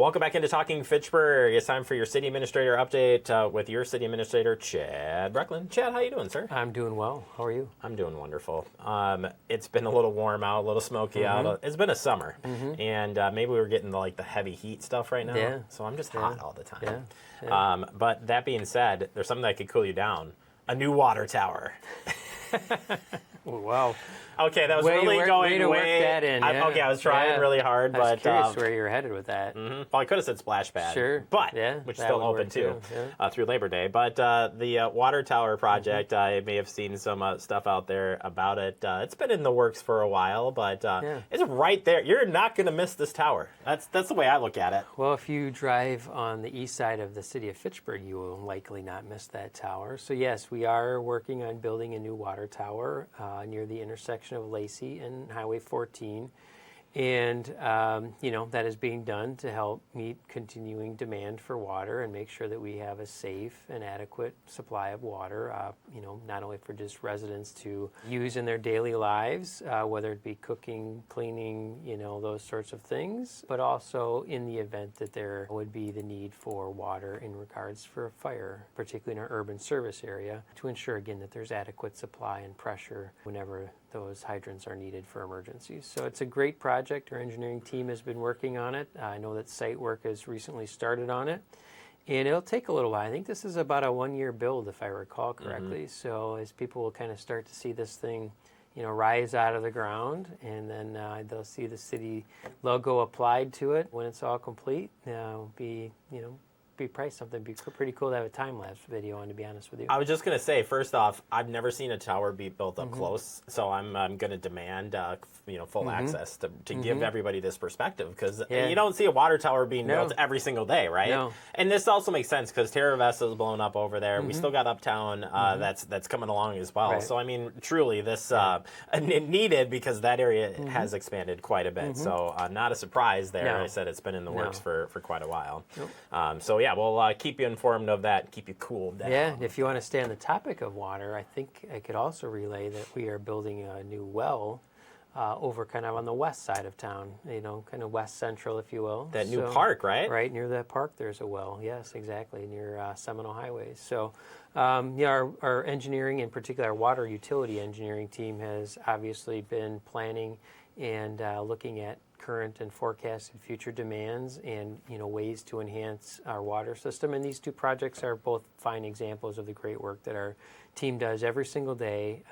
Welcome back into Talking Fitchburg. It's time for your city administrator update with your city administrator, Chad Brecklin. Chad, how you doing, sir? I'm doing well. How are you? I'm doing wonderful. It's been a little warm out, a little smoky out. It's been a summer, and maybe we were getting the heavy heat stuff right now. Yeah. So I'm just hot all the time. Yeah. But that being said, there's something that could cool you down. A new water tower. Wow. Okay, that was way really to going work that in. Yeah. Okay, I was trying really hard, I was but curious where you're headed with that. well, I could have said splash pad, Sure. but which is that still would open work too, Yeah. through Labor Day. But the water tower project, I may have seen some stuff out there about it. It's been in the works for a while, but it's right there. You're not going to miss this tower. That's the way I look at it. Well, if you drive on the east side of the city of Fitchburg, you will likely not miss that tower. So yes, we are working on building a new water tower near the intersection of Lacey and Highway 14. And, that is being done to help meet continuing demand for water and make sure that we have a safe and adequate supply of water, not only for just residents to use in their daily lives, whether it be cooking, cleaning, those sorts of things, but also in the event that there would be the need for water in regards for a fire, particularly in our urban service area, to ensure, again, that there's adequate supply and pressure whenever those hydrants are needed for emergencies. So it's a great project. Our engineering team has been working on it. I know that site work has recently started on it, and it'll take a little while. I think this is about a 1-year build, if I recall correctly. So as people will kind of start to see this thing, rise out of the ground, and then they'll see the city logo applied to it when it's all complete. It'll be probably something pretty cool to have a time-lapse video on, to be honest with you. I was just going to say, first off, I've never seen a tower be built up close, so I'm going to demand full access to give everybody this perspective, because you don't see a water tower being built every single day, right? No. And this also makes sense because Terra Vesta is blown up over there. We still got Uptown that's coming along as well. Right. So I mean, truly, this needed, because that area has expanded quite a bit. So not a surprise there. No. I said it's been in the works for quite a while. Nope. So yeah, we'll keep you informed of that, keep you cooled down. Yeah, if you want to stay on the topic of water, I think I could also relay that we are building a new well over kind of on the west side of town, kind of west central, if you will. That new park, right? Right, near that park there's a well, yes, exactly, near Seminole Highway. So our engineering, in particular our water utility engineering team, has obviously been planning and looking at current and forecasted future demands and ways to enhance our water system. And these two projects are both fine examples of the great work that our team does every single day,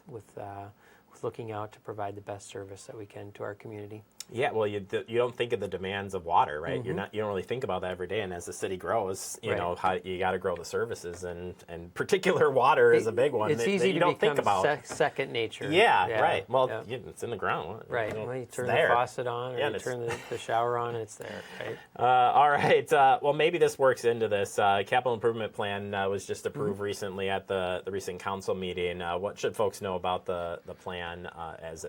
with looking out to provide the best service that we can to our community. Yeah, well, you don't think of the demands of water, right? You don't really think about that every day. And as the city grows, you know how you got to grow the services, and particular water is a big one. It's easy that you to don't think become about. second nature. Yeah, right. Well, it's in the ground. Right. Well, you turn the faucet on, or you turn the shower on, and it's there. Right. All right. Well, maybe this works into this. Capital improvement plan was just approved recently at the recent council meeting. What should folks know about the plan,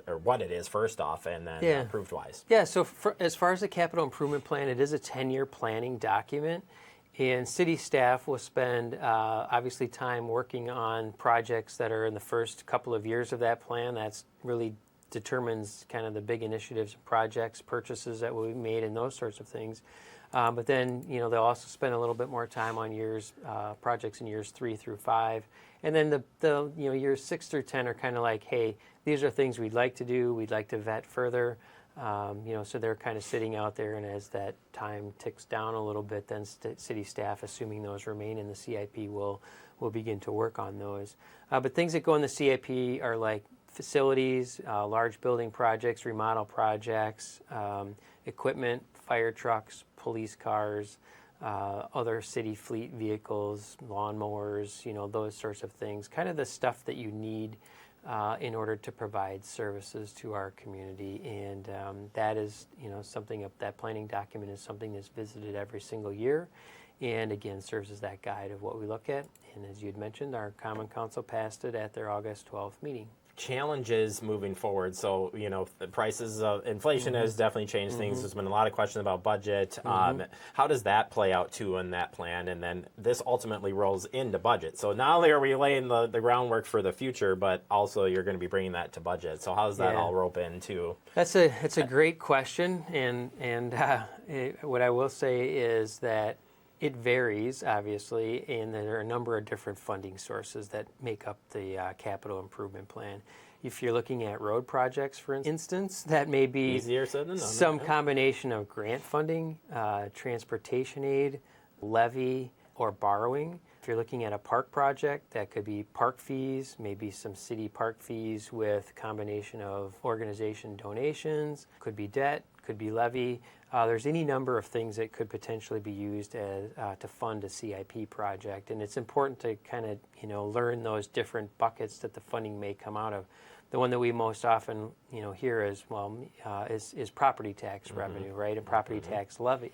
or what it is first off, and then approved wise? Yeah, so as far as the capital improvement plan, it is a 10-year planning document, and city staff will spend obviously time working on projects that are in the first couple of years of that plan. That's really determines kind of the big initiatives, projects, purchases that will be made, and those sorts of things. But then, they'll also spend a little bit more time on projects in years 3 through 5. And then the years 6 through 10 are kind of like, hey, these are things we'd like to do, we'd like to vet further. So they're kind of sitting out there, and as that time ticks down a little bit, then city staff, assuming those remain in the CIP, will begin to work on those. But things that go in the CIP are like facilities, large building projects, remodel projects, equipment, fire trucks, police cars, other city fleet vehicles, lawnmowers, those sorts of things, kind of the stuff that you need in order to provide services to our community. And that is, something that planning document is something that's visited every single year, and again serves as that guide of what we look at. And as you had mentioned, our Common Council passed it at their August 12th meeting. challenges moving forward? So, the prices of inflation has definitely changed things. There's been a lot of questions about budget. How does that play out too in that plan? And then this ultimately rolls into budget. So not only are we laying the groundwork for the future, but also you're going to be bringing that to budget. So how does that all rope into? It's a great question, and what I will say is that it varies, obviously, and there are a number of different funding sources that make up the capital improvement plan. If you're looking at road projects, for instance, that may be Easier said than done. some combination of grant funding, transportation aid, levy, or borrowing. If you're looking at a park project, that could be park fees, maybe some city park fees with a combination of organization donations, could be debt, could be levy. There's any number of things that could potentially be used as, to fund a CIP project, and it's important to kind of learn those different buckets that the funding may come out of. The one that we most often hear is property tax revenue, right, and property tax levy.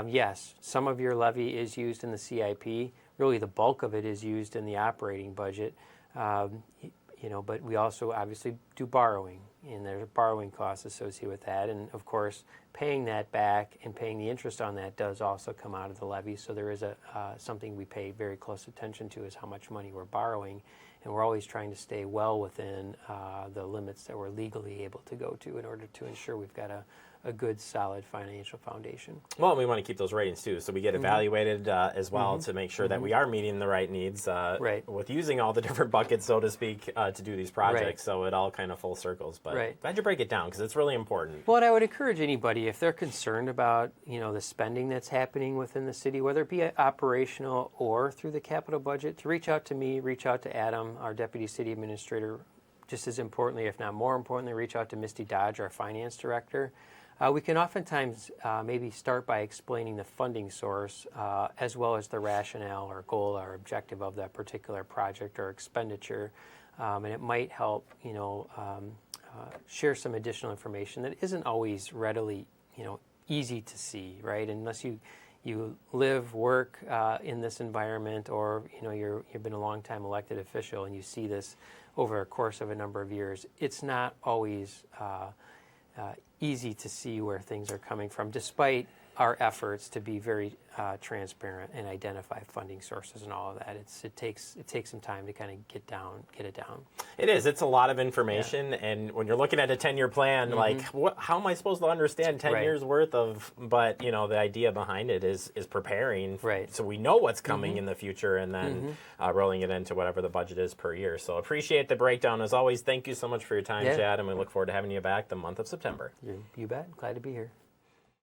Yes, some of your levy is used in the CIP. Really, the bulk of it is used in the operating budget. But we also obviously do borrowing, and there's borrowing costs associated with that. And of course, paying that back and paying the interest on that does also come out of the levy. So there is something we pay very close attention to, is how much money we're borrowing. And we're always trying to stay well within the limits that we're legally able to go to in order to ensure we've got a good, solid financial foundation. Well, we want to keep those ratings too, so we get evaluated as well to make sure that we are meeting the right needs with using all the different buckets, so to speak, to do these projects. So it all kind of full circles. But glad you break it down, because it's really important. Well, and I would encourage anybody, if they're concerned about the spending that's happening within the city, whether it be operational or through the capital budget, to reach out to me, reach out to Adam, our Deputy City Administrator. Just as importantly, if not more importantly, reach out to Misty Dodge, our Finance Director. We can oftentimes maybe start by explaining the funding source as well as the rationale or goal or objective of that particular project or expenditure, and it might help share some additional information that isn't always readily easy to see, right? Unless you live, work in this environment, or you've been a long-time elected official and you see this over a course of a number of years, it's not always easy to see where things are coming from, despite our efforts to be very transparent and identify funding sources and all of that. It takes some time to kind of get it down. It is. It's a lot of information, and when you're looking at a 10-year plan, like how am I supposed to understand 10 years worth of? But the idea behind it is preparing, so we know what's coming in the future, and then rolling it into whatever the budget is per year. So appreciate the breakdown as always. Thank you so much for your time, Chad, and we look forward to having you back the month of September. You bet. Glad to be here.